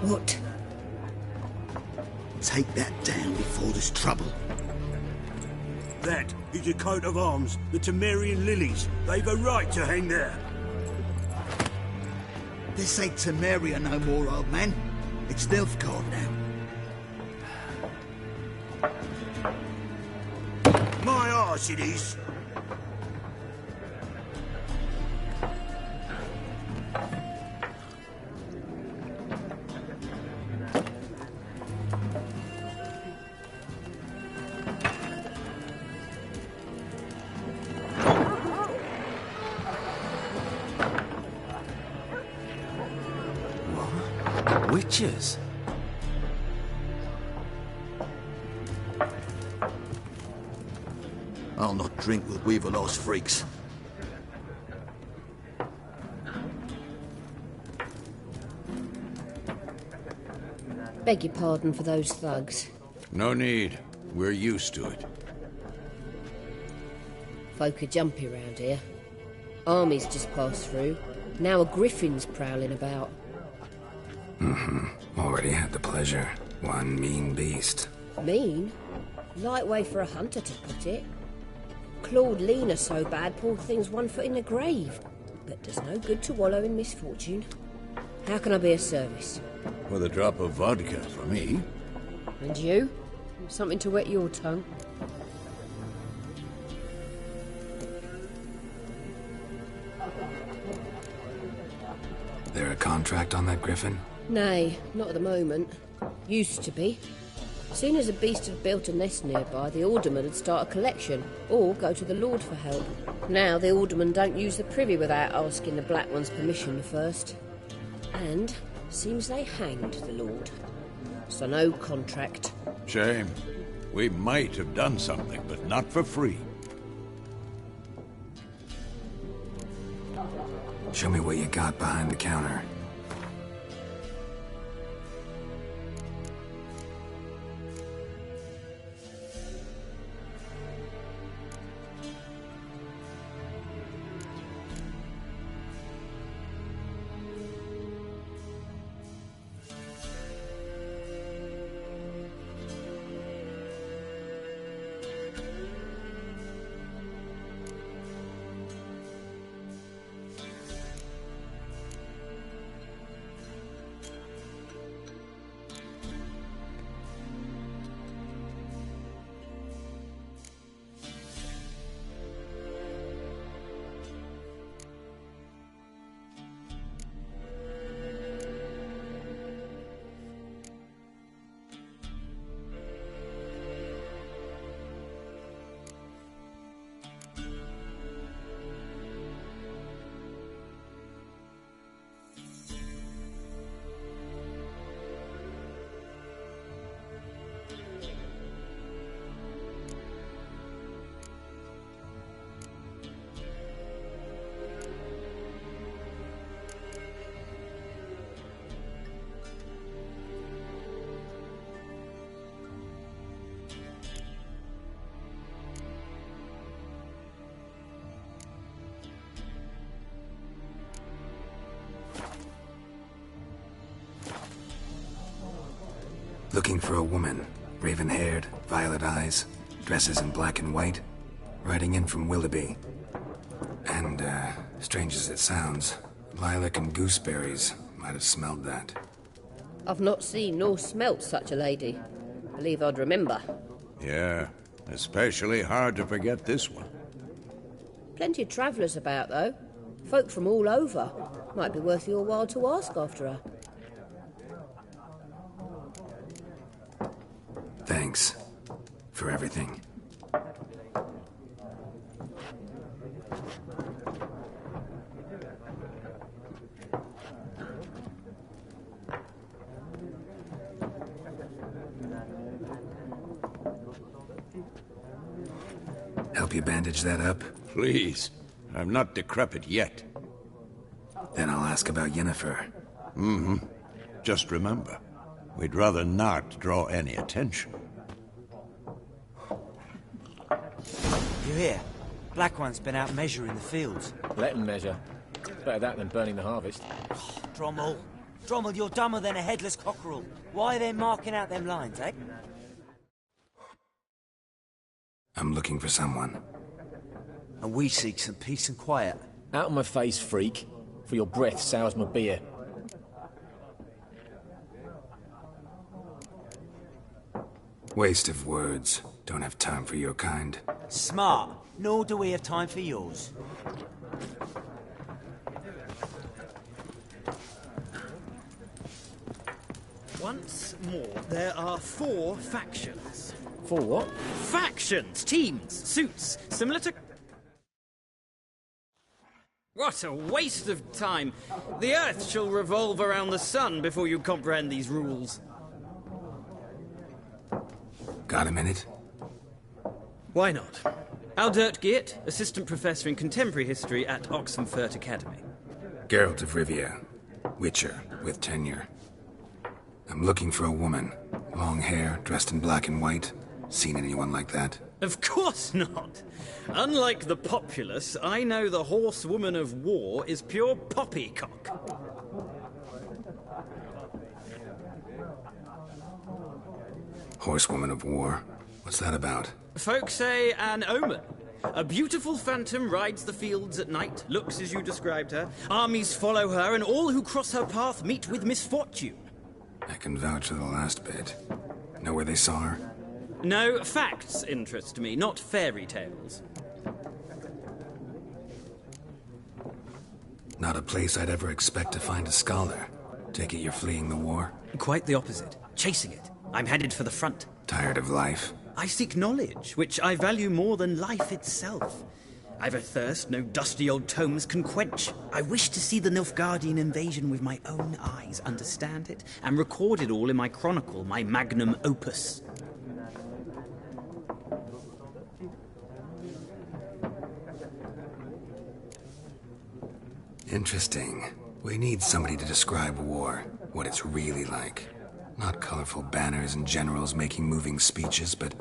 What? Take that down before there's trouble. That is a coat of arms, the Temerian lilies. They've a right to hang there. This ain't Temeria no more, old man. It's Nilfgaard now. My arse it is. Witches? I'll not drink with Weaverlaw's freaks. Beg your pardon for those thugs. No need. We're used to it. Folk are jumpy round here. Armies just passed through. Now a griffin's prowling about. Already had the pleasure. One mean beast. Mean? Light way for a hunter to put it. Clawed Lena so bad, poor thing's 1 foot in the grave. But does no good to wallow in misfortune. How can I be of service? With a drop of vodka for me. And you? Something to wet your tongue? There a contract on that griffin? Nay, not at the moment. Used to be. Soon as a beast had built a nest nearby, the alderman would start a collection, or go to the Lord for help. Now the alderman don't use the privy without asking the Black One's permission first. And seems they hanged the Lord. So no contract. Shame. We might have done something, but not for free. Show me what you got behind the counter. Looking for a woman. Raven-haired, violet eyes, dresses in black and white. Riding in from Willoughby. And, strange as it sounds, lilac and gooseberries might have smelled that. I've not seen nor smelt such a lady. Believe I'd remember. Yeah, especially hard to forget this one. Plenty of travellers about, though. Folk from all over. Might be worth your while to ask after her. Thanks for everything. Help you bandage that up? Please. I'm not decrepit yet. Then I'll ask about Yennefer. Just remember, we'd rather not draw any attention. You hear? Black One's been out measuring the fields. Let them measure. Better that than burning the harvest. Drommel, Drommel, you're dumber than a headless cockerel. Why are they marking out them lines, eh? I'm looking for someone. And we seek some peace and quiet. Out of my face, freak. For your breath sours my beer. Waste of words. Don't have time for your kind. Smart. Nor do we have time for yours. Once more, there are 4 factions. For what? Factions, teams, suits, similar to... What a waste of time. The Earth shall revolve around the sun before you comprehend these rules. Got a minute? Why not? Aldert Geert, Assistant Professor in Contemporary History at Oxenfurt Academy. Geralt of Rivia. Witcher, with tenure. I'm looking for a woman. Long hair, dressed in black and white. Seen anyone like that? Of course not. Unlike the populace, I know the horsewoman of war is pure poppycock. Horsewoman of war? What's that about? Folk say an omen. A beautiful phantom rides the fields at night, looks as you described her. Armies follow her, and all who cross her path meet with misfortune. I can vouch for the last bit. Know where they saw her? No, facts interest me, not fairy tales. Not a place I'd ever expect to find a scholar. Take it you're fleeing the war? Quite the opposite. Chasing it. I'm headed for the front. Tired of life? I seek knowledge, which I value more than life itself. I've a thirst no dusty old tomes can quench. I wish to see the Nilfgaardian invasion with my own eyes, understand it, and record it all in my chronicle, my magnum opus. Interesting. We need somebody to describe war, what it's really like. Not colorful banners and generals making moving speeches, but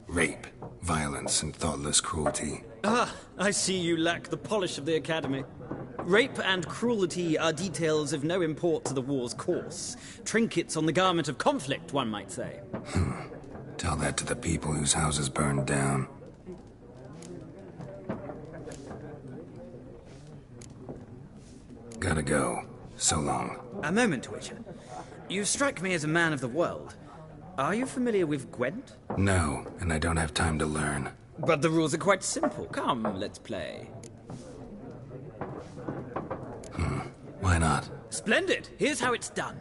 rape, violence, and thoughtless cruelty. Ah, I see you lack the polish of the Academy. Rape and cruelty are details of no import to the war's course. Trinkets on the garment of conflict, one might say. Tell that to the people whose houses burned down. Gotta go. So long. A moment, Witcher. You strike me as a man of the world. Are you familiar with Gwent? No, and I don't have time to learn. But the rules are quite simple. Come, let's play. Why not? Splendid! Here's how it's done.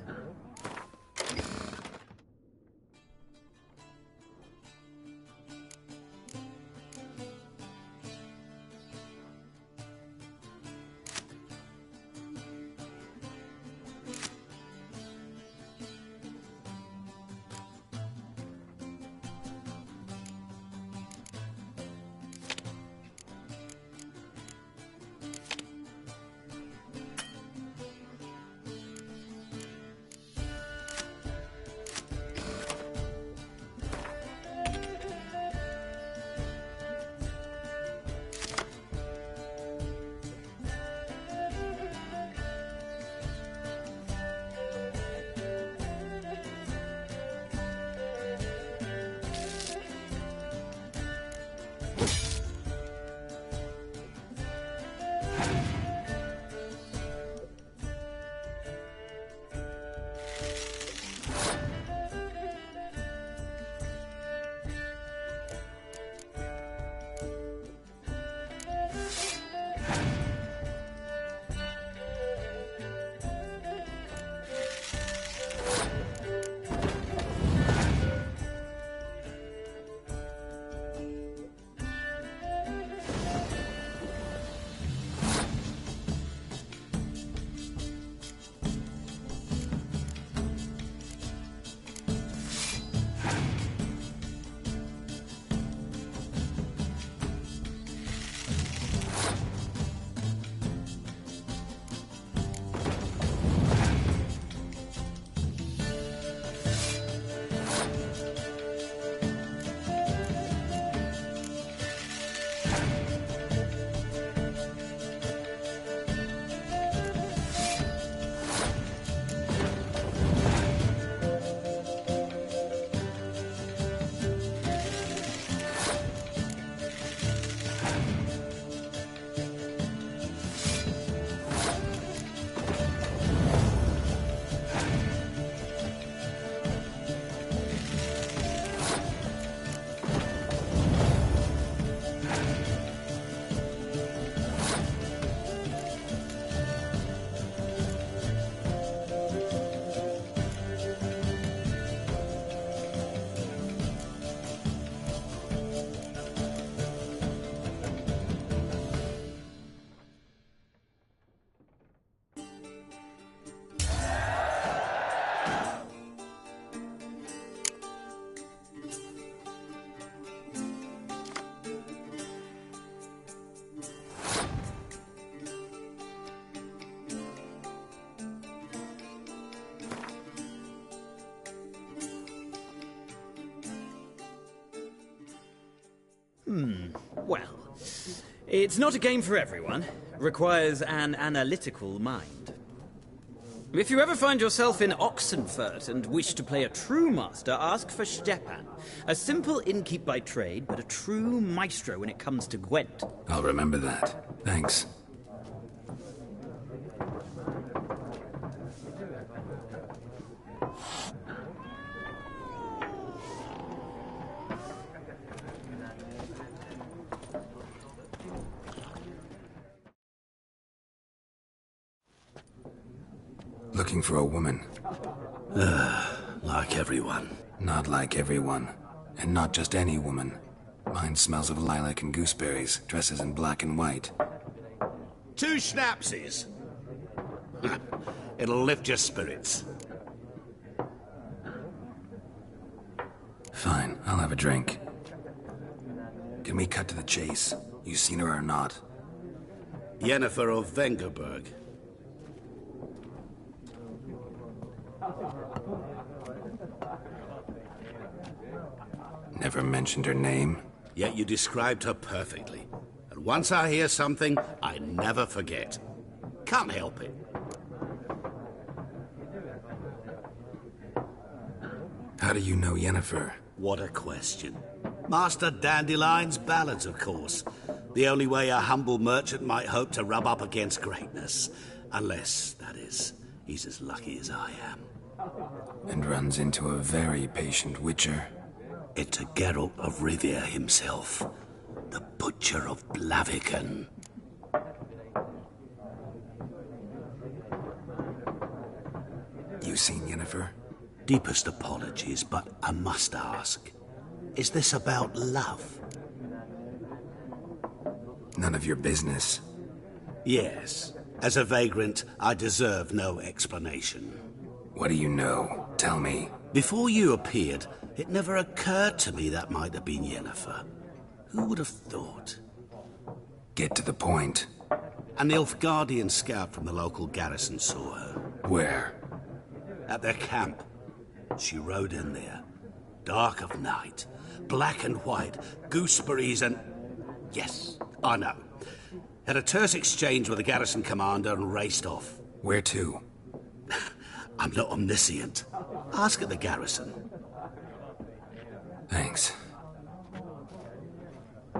Well, it's not a game for everyone. Requires an analytical mind. If you ever find yourself in Oxenfurt and wish to play a true master, ask for Stepan. A simple innkeep by trade, but a true maestro when it comes to Gwent. I'll remember that. Thanks. Looking for a woman. Like everyone. Not like everyone. And not just any woman. Mine smells of lilac and gooseberries, dresses in black and white. 2 schnapsies. It'll lift your spirits. Fine, I'll have a drink. Can we cut to the chase? You seen her or not? Yennefer of Vengerberg. Never mentioned her name. Yet you described her perfectly. And once I hear something, I never forget. Can't help it. How do you know Yennefer? What a question. Master Dandelion's ballads, of course. The only way a humble merchant might hope to rub up against greatness. Unless, that is, he's as lucky as I am. And runs into a very patient witcher. Into Geralt of Rivia himself. The Butcher of Blaviken. You seen Yennefer? Deepest apologies, but I must ask. Is this about love? None of your business. Yes. As a vagrant, I deserve no explanation. What do you know? Tell me. Before you appeared, it never occurred to me that might have been Yennefer. Who would have thought? Get to the point. An Nilfgaardian scout from the local garrison saw her. Where? At their camp. She rode in there. Dark of night. Black and white. Gooseberries and... Yes, I know. Had a terse exchange with the garrison commander and raced off. Where to? I'm not omniscient. Ask at the garrison. Thanks.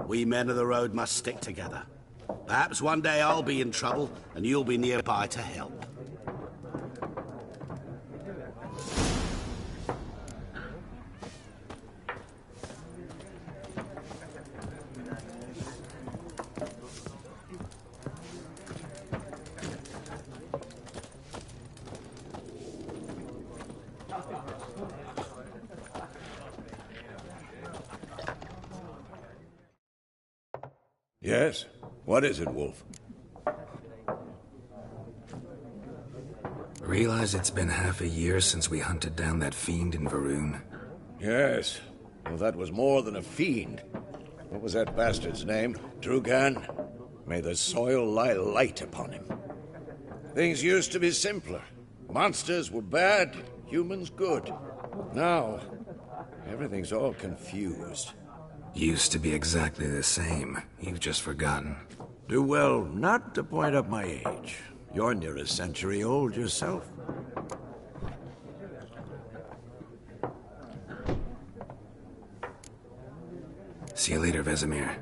We men of the road must stick together. Perhaps one day I'll be in trouble and you'll be nearby to help. Yes? What is it, Wolf? Realize it's been half a year since we hunted down that fiend in Varun? Yes. Well, that was more than a fiend. What was that bastard's name? Drugan? May the soil lie light upon him. Things used to be simpler. Monsters were bad, humans good. Now, everything's all confused. Used to be exactly the same. You've just forgotten. Do well not to point up my age. You're near a century old yourself. See you later, Vesemir.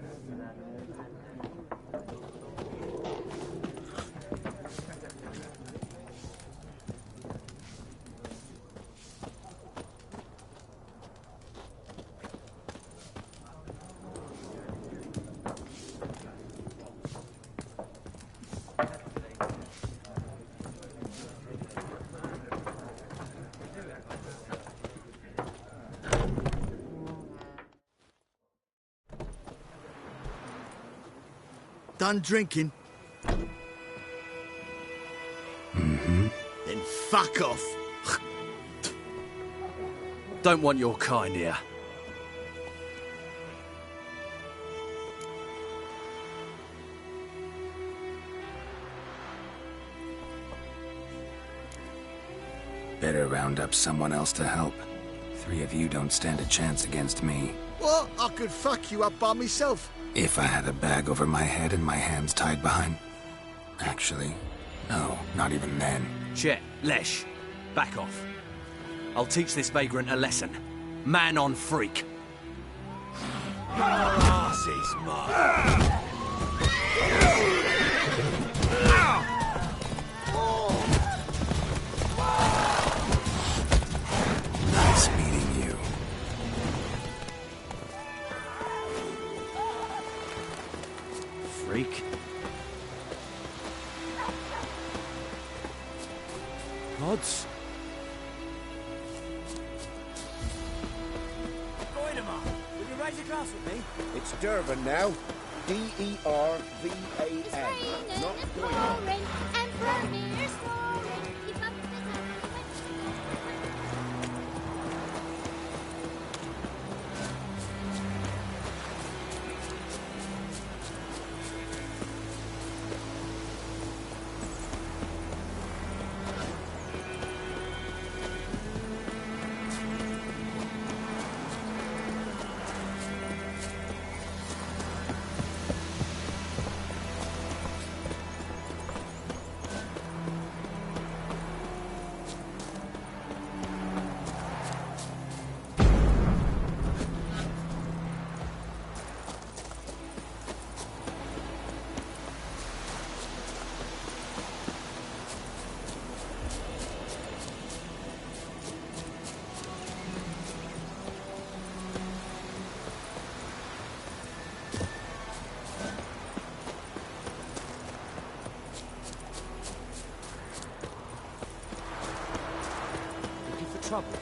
Done drinking? Mm-hmm. Then fuck off. Don't want your kind here. Better round up someone else to help. 3 of you don't stand a chance against me. What? I could fuck you up by myself. If I had a bag over my head and my hands tied behind... Actually, no, not even then. Chet, Lesh, back off. I'll teach this vagrant a lesson. Man on freak. Ass is mine. Nice meeting you. Freak. Odds. Goidemar, will you raise a glass with me? It's Durban now. D-E-R-V-A-N. Not Goyam. Trouble.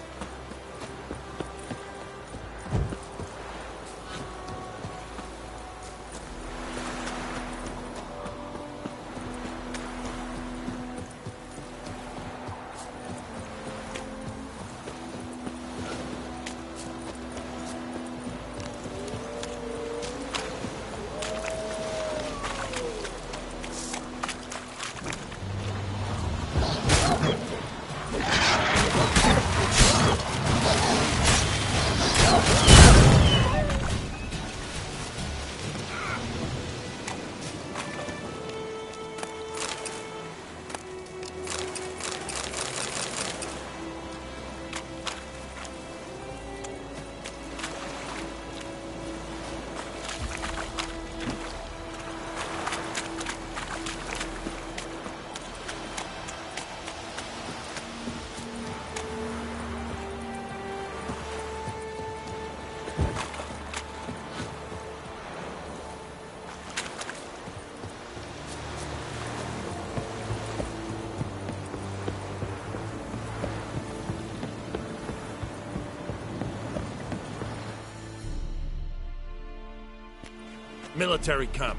Military camp.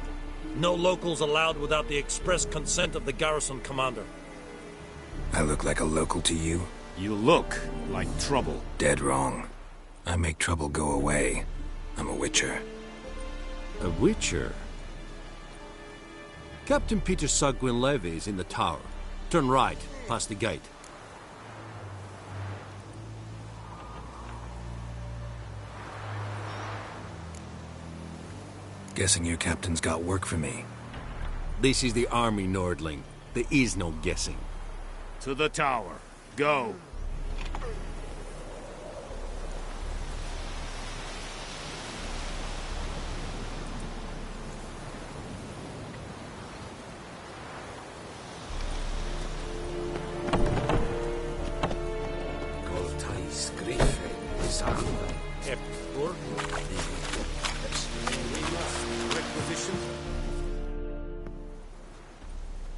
No locals allowed without the express consent of the garrison commander. I look like a local to you? You look like trouble. Dead wrong. I make trouble go away. I'm a witcher. A witcher? Captain Peter Sagwin Levy is in the tower. Turn right, past the gate. Guessing your captain's got work for me. This is the army, Nordling. There is no guessing. To the tower. Go. Ep.2. Requisition.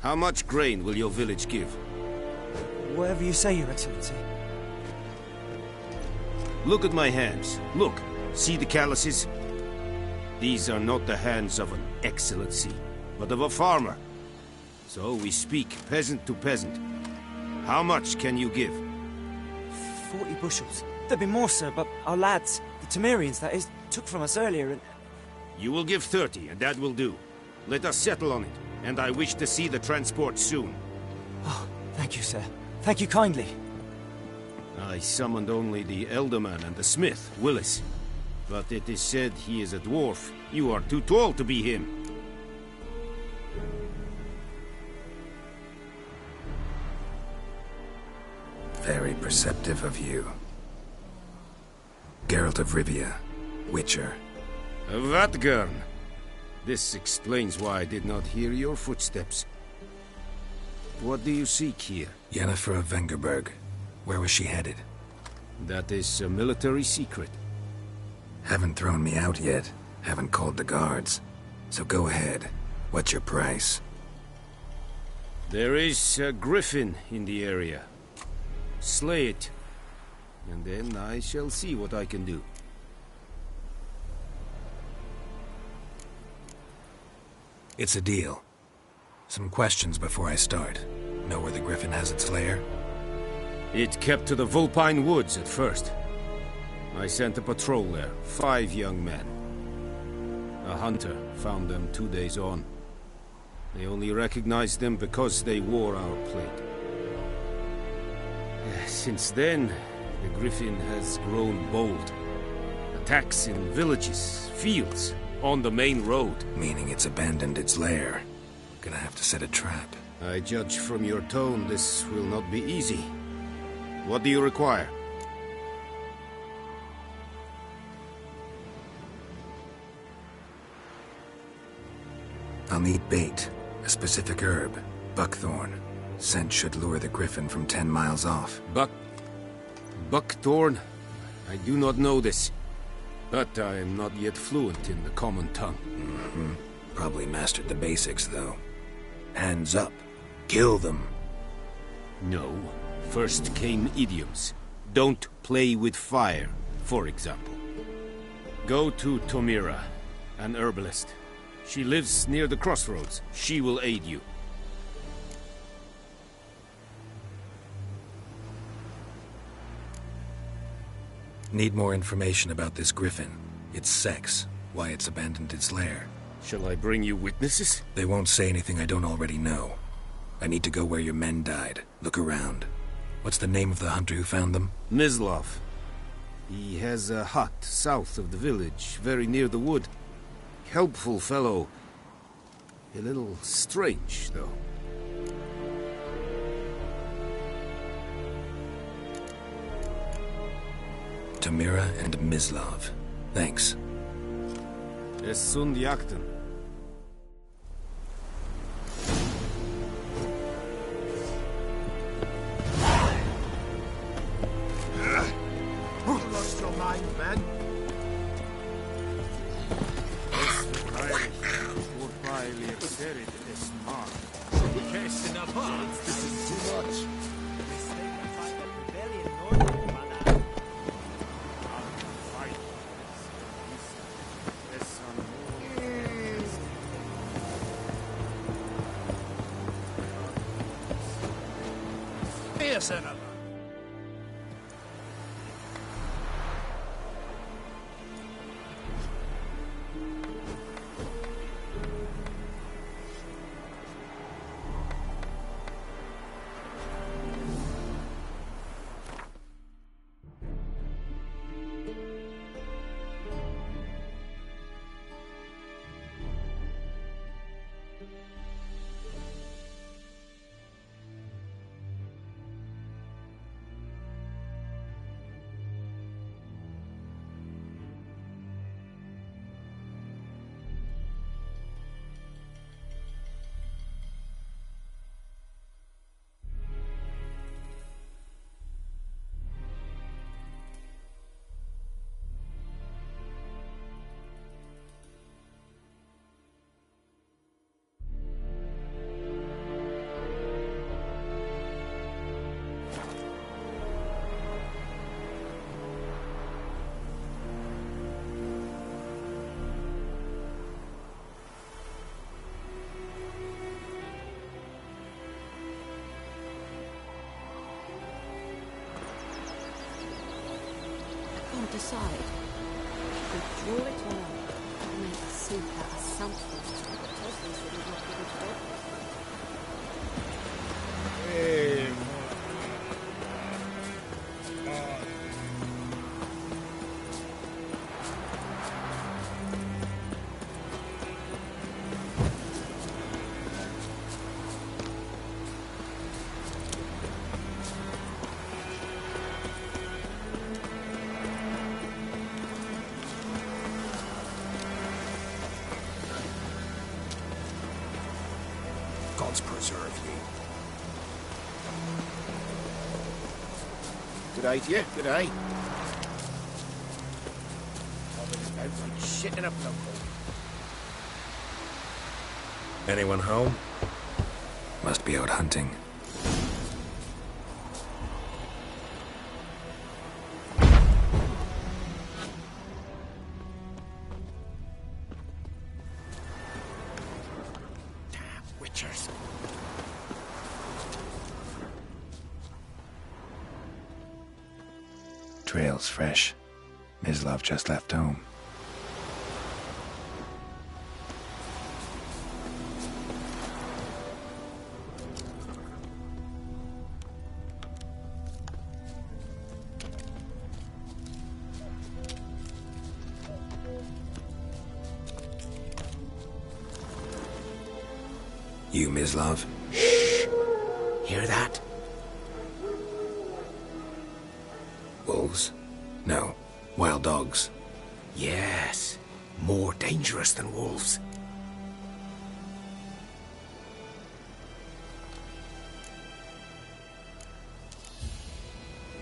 How much grain will your village give? Whatever you say, Your Excellency. Look at my hands. Look. See the calluses? These are not the hands of an excellency, but of a farmer. So we speak peasant to peasant. How much can you give? 40 bushels. There'd be more, sir, but our lads, the Temerians, that is, took from us earlier and... You will give 30, and that will do. Let us settle on it, and I wish to see the transport soon. Oh, thank you, sir. Thank you kindly. I summoned only the Elderman and the smith, Willis. But it is said he is a dwarf. You are too tall to be him. Very perceptive of you. Geralt of Rivia, Witcher. Vatgern! This explains why I did not hear your footsteps. What do you seek here? Yennefer of Vengerberg. Where was she headed? That is a military secret. Haven't thrown me out yet. Haven't called the guards. So go ahead. What's your price? There is a griffin in the area. Slay it. And then I shall see what I can do. It's a deal. Some questions before I start. Know where the griffin has its lair? It kept to the Vulpine Woods at first. I sent a patrol there, 5 young men. A hunter found them 2 days on. They only recognized them because they wore our plate. Since then, the griffin has grown bold. Attacks in villages, fields, on the main road. Meaning it's abandoned its lair. Gonna have to set a trap. I judge from your tone this will not be easy. What do you require? I'll need bait. A specific herb. Buckthorn. Scent should lure the griffin from 10 miles off. Buckthorn? I do not know this. But I am not yet fluent in the common tongue. Mm-hmm. Probably mastered the basics, though. Hands up. Kill them. No. First came idioms. Don't play with fire, for example. Go to Tomira, an herbalist. She lives near the crossroads. She will aid you. Need more information about this griffin. Its sex, why it's abandoned its lair. Shall I bring you witnesses? They won't say anything I don't already know. I need to go where your men died. Look around. What's the name of the hunter who found them? Mislav. He has a hut south of the village, very near the wood. Helpful fellow. A little strange, though. Tamira and Mislav. Thanks. Es sunt jakten. Lost your mind, man. Case in advance, this is too much. Fierce enough. Decide. We draw it on, make soup out of something. Husbands that would not give it up. preserve ye. Good day to you, good day. Out like shit in a local. Anyone home? Must be out hunting. Witchers. Trail's fresh. Mislav just left home. You, Mislav? Shh! Hear that? Wolves? No. Wild dogs. Yes. More dangerous than wolves.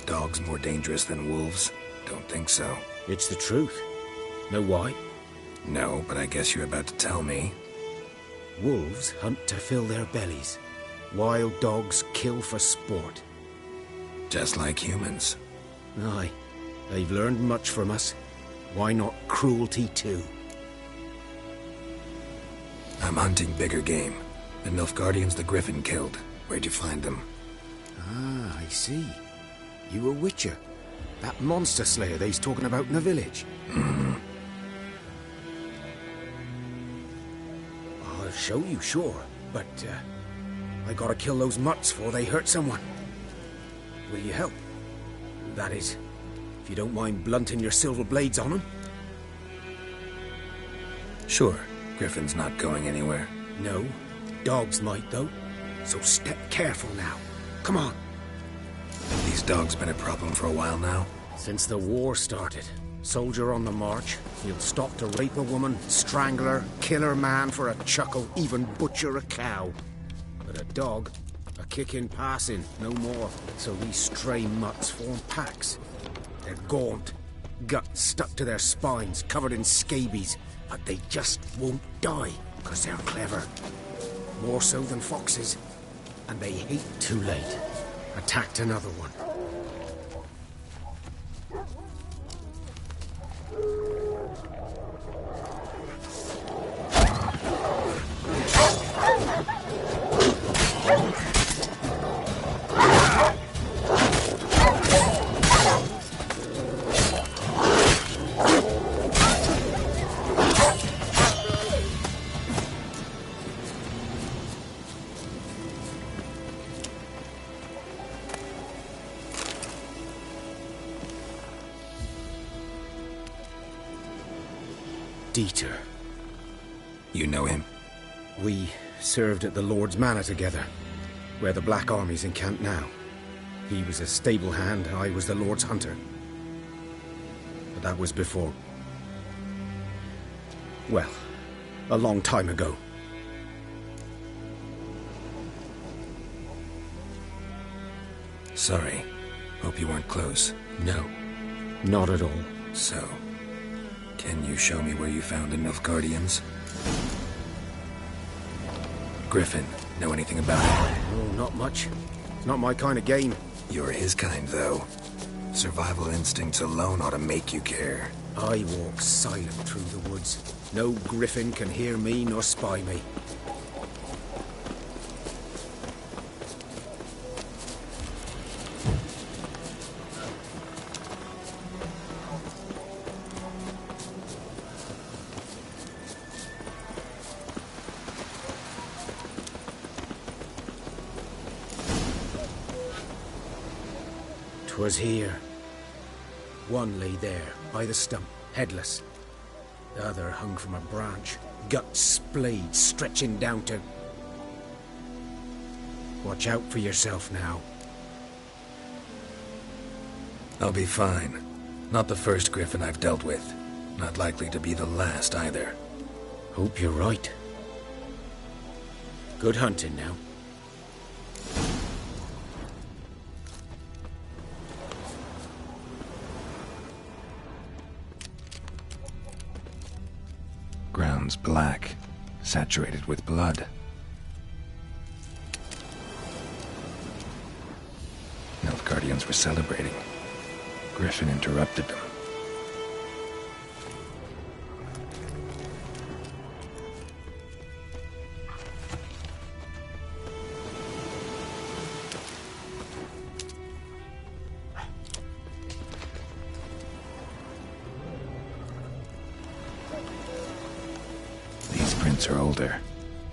Dogs more dangerous than wolves? Don't think so. It's the truth. Know why? No, but I guess you're about to tell me. Wolves hunt to fill their bellies. Wild dogs kill for sport. Just like humans. Aye. They've learned much from us. Why not cruelty too? I'm hunting bigger game. The Nilfgaardians the Griffin killed. Where'd you find them? Ah, I see. You a witcher. That monster slayer they's talking about in the village. I'll show you, sure. But, I gotta kill those mutts before they hurt someone. Will you help? That is, if you don't mind blunting your silver blades on them. Sure. Griffin's not going anywhere. No. Dogs might, though. So step careful now. Come on. These dogs been a problem for a while now? Since the war started. Soldier on the march. He'll stop to rape a woman, strangle her, kill her man for a chuckle, even butcher a cow. But a dog, a kick-in pass-in, no more. So these stray mutts form packs. They're gaunt, guts stuck to their spines, covered in scabies. But they just won't die, because they're clever. More so than foxes. And they hate too late. Attacked another one. Dieter. You know him? We served at the Lord's Manor together, where the Black Army's encamped now. He was a stable hand, I was the Lord's hunter. But that was before... well, a long time ago. Sorry. Hope you weren't close. No, not at all. So, can you show me where you found the Nilfgaardians? Griffin, know anything about it? Oh, not much. It's not my kind of game. You're his kind, though. Survival instincts alone ought to make you care. I walk silent through the woods. No griffin can hear me nor spy me. 'Twas here. One lay there, by the stump, headless. The other hung from a branch, guts splayed, stretching down to... Watch out for yourself now. I'll be fine. Not the first griffin I've dealt with. Not likely to be the last, either. Hope you're right. Good hunting now. Ground's black, saturated with blood. Nilfgaardians were celebrating. Griffin interrupted them. These prints are older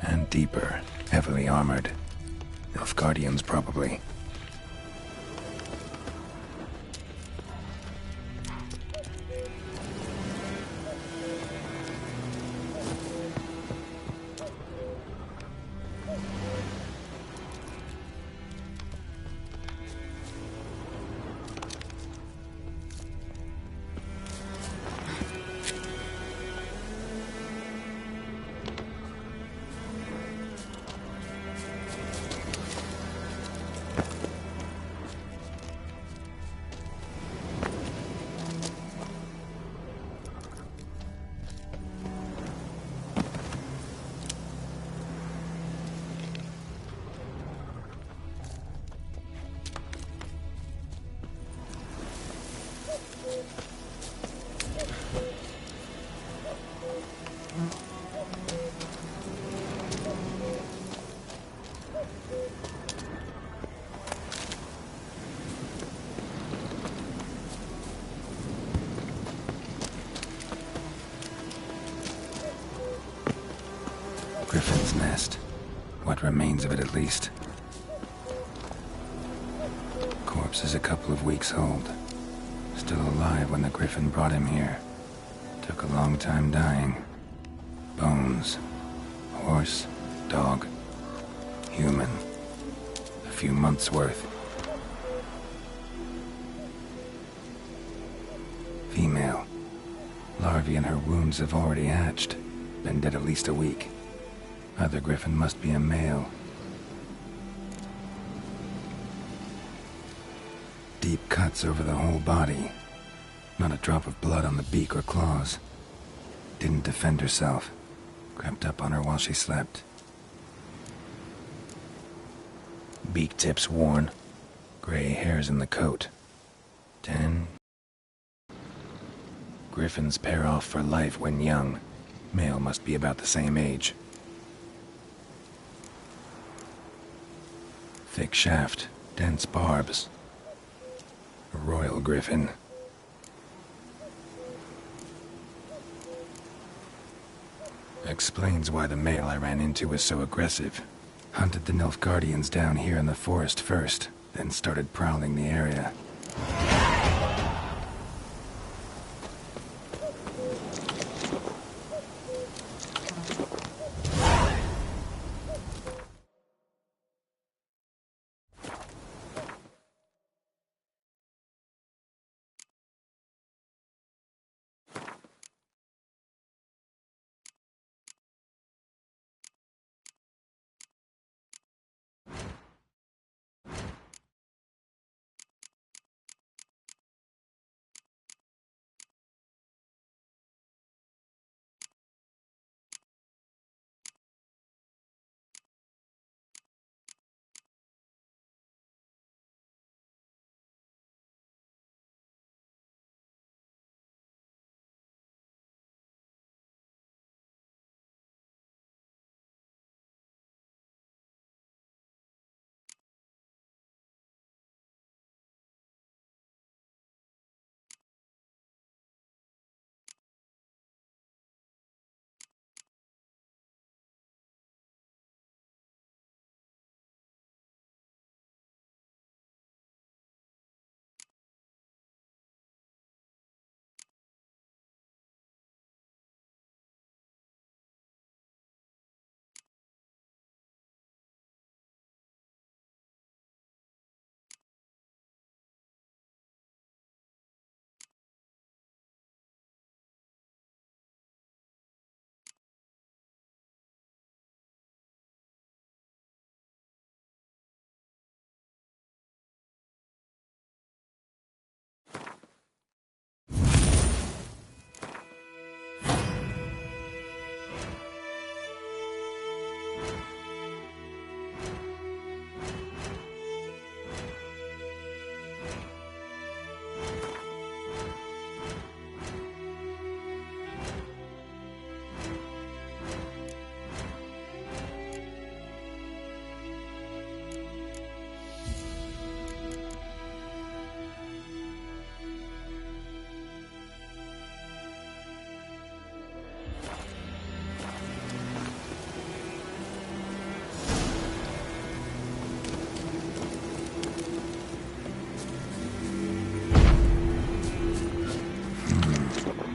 and deeper, heavily armored. Nilfgaardians, probably. Griffin's nest. What remains of it, at least. Corpse is a couple of weeks old. Still alive when the Griffin brought him here. Took a long time dying. Bones. Horse. Dog. Human. A few months' worth. Female. Larvae in her wounds have already hatched. Been dead at least a week. Other Griffin must be a male. Deep cuts over the whole body. Not a drop of blood on the beak or claws. Didn't defend herself. Crept up on her while she slept. Beak tips worn. Gray hairs in the coat. 10. Griffins pair off for life when young. Male must be about the same age. Thick shaft, dense barbs. A royal griffin. Explains why the male I ran into was so aggressive. Hunted the Nilfgaardians down here in the forest first, then started prowling the area.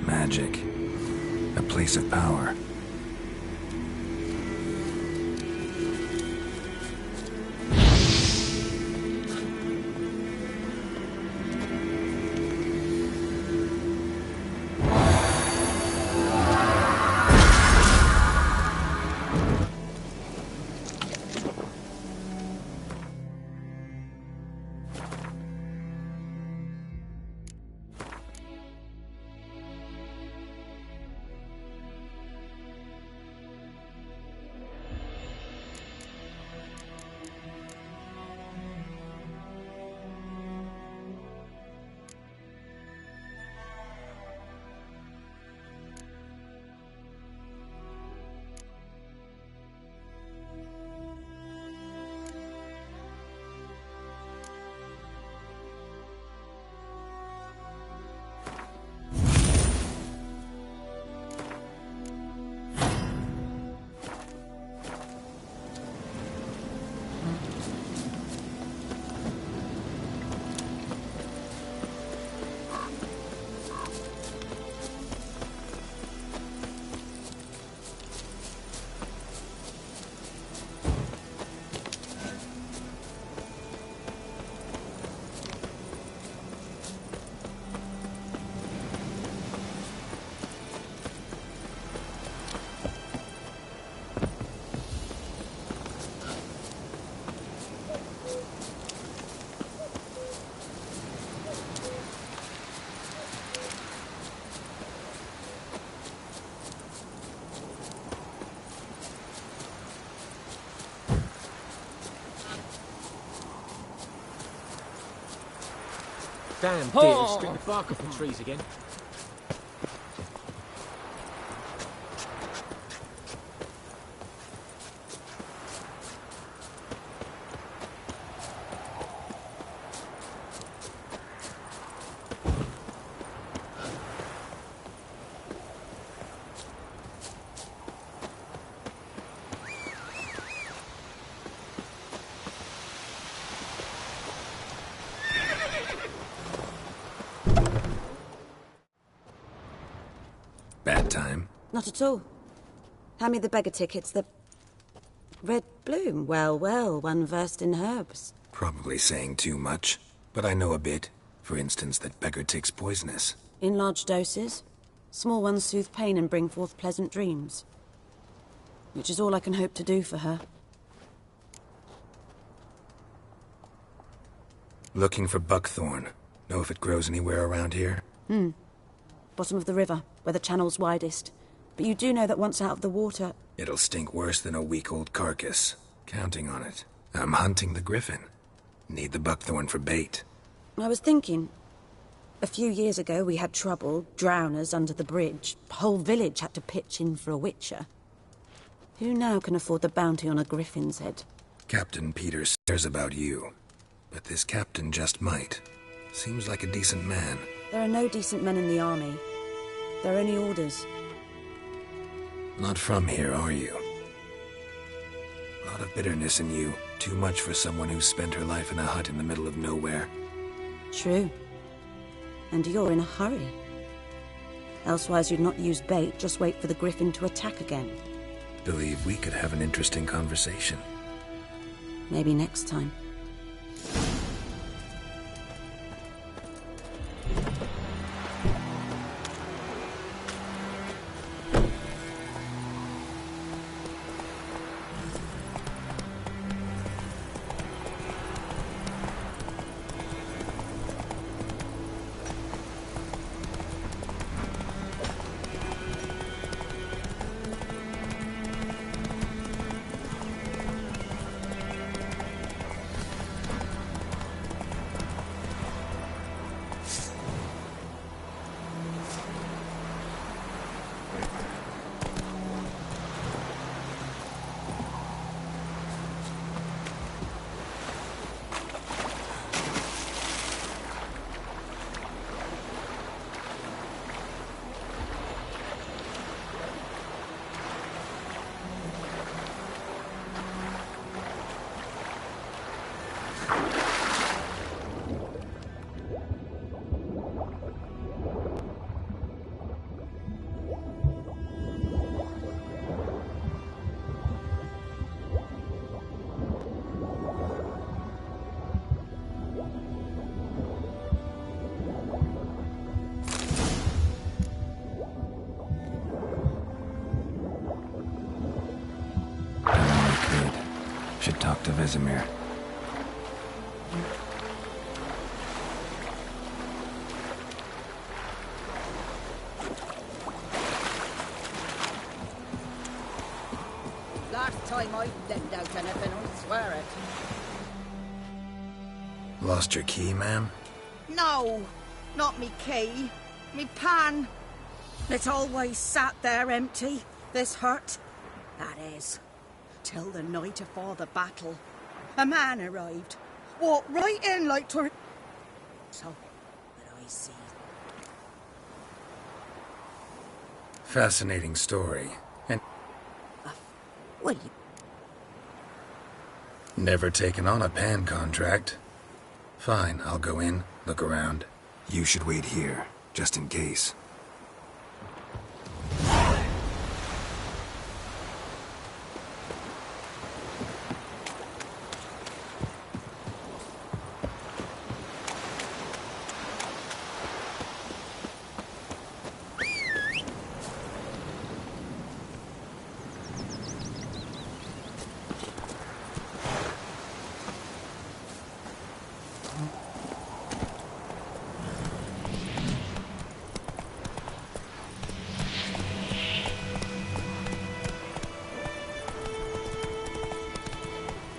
Magic. A place of power. Damn deer, stripped the bark off the trees again. Bad time? Not at all. Hand me the beggar tickets, the... Red bloom. Well, well, one versed in herbs. Probably saying too much, but I know a bit. For instance, that beggar tick's poisonous. In large doses. Small ones soothe pain and bring forth pleasant dreams. Which is all I can hope to do for her. Looking for buckthorn. Know if it grows anywhere around here? Bottom of the river, where the channel's widest. But you do know that once out of the water... It'll stink worse than a week-old carcass. Counting on it. I'm hunting the griffin. Need the buckthorn for bait. I was thinking... A few years ago we had trouble, drowners under the bridge. Whole village had to pitch in for a witcher. Who now can afford the bounty on a griffin's head? Captain Peters cares about you. But this captain just might. Seems like a decent man. There are no decent men in the army. There are only orders. Not from here, are you? A lot of bitterness in you. Too much for someone who's spent her life in a hut in the middle of nowhere. True. And you're in a hurry. Elsewise you'd not use bait, just wait for the griffin to attack again. Believe we could have an interesting conversation. Maybe next time. Casimir. Last time I left out anything, I swear it. Lost your key, ma'am? No, not me key. Me pan. It's always sat there empty, this hut. That is, till the night afore the battle. A man arrived, walked right in like twere... So, that I see. Fascinating story. And... Well, you... Never taken on a pan contract. Fine, I'll go in, look around. You should wait here, just in case.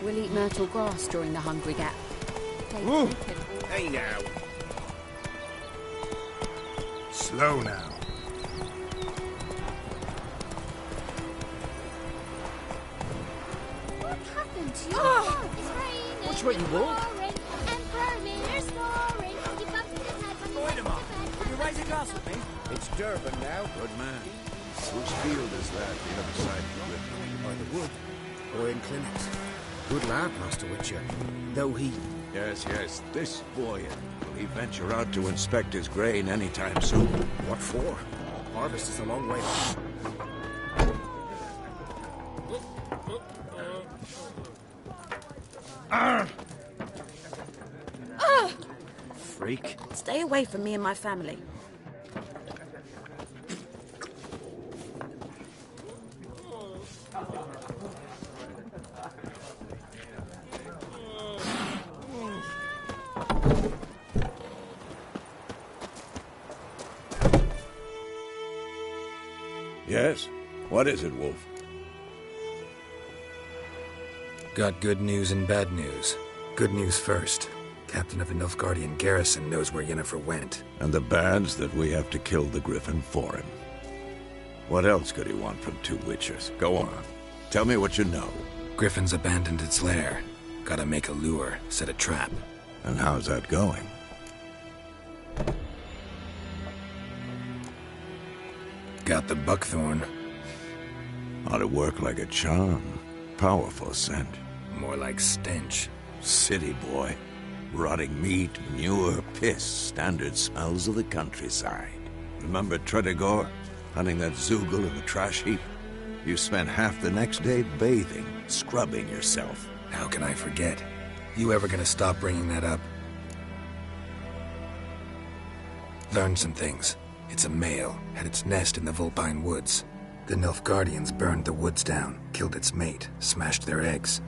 We'll eat myrtle grass during the hungry gap. Ooh. Hey now. Slow now. What happened to you? Oh. It's raining. Watch where you walk. Pouring, and Vermeer's snoring. He bumped his head when he went to bed. Will you raise a glass with me? It's Durban now. Good man. Whose field is that, the other side of the river? By the wood. Boy in clinics. Good lad, Master Witcher. Though he... Yes, this boy. Will he venture out to inspect his grain anytime soon? What for? Harvest is a long way off. Freak. Stay away from me and my family. Yes? What is it, Wolf? Got good news and bad news. Good news first. Captain of the Nilfgaardian garrison knows where Yennefer went. And the bad's that we have to kill the Griffin for him. What else could he want from two Witchers? Go on. Tell me what you know. Griffin's abandoned its lair. Gotta make a lure, set a trap. And how's that going? Got the buckthorn. Ought to work like a charm. Powerful scent. More like stench. City boy. Rotting meat, manure, piss. Standard smells of the countryside. Remember Tredegor? Hunting that Zoogle in the trash heap? You spent half the next day bathing, scrubbing yourself. How can I forget? You ever gonna stop bringing that up? Learned some things. It's a male, had its nest in the Vulpine Woods. The Nilfgaardians burned the woods down, killed its mate, smashed their eggs.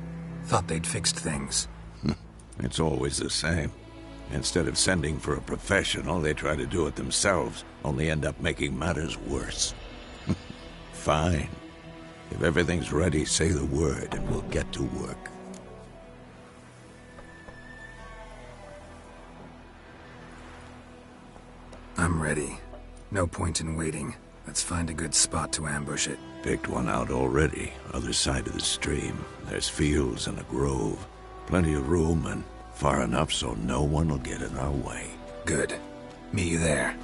Thought they'd fixed things. It's always the same. Instead of sending for a professional, they try to do it themselves, only end up making matters worse. Fine. If everything's ready, say the word and we'll get to work. I'm ready. No point in waiting. Let's find a good spot to ambush it. Picked one out already, other side of the stream. There's fields and a grove. Plenty of room and far enough so no one will get in our way. Good. Meet you there.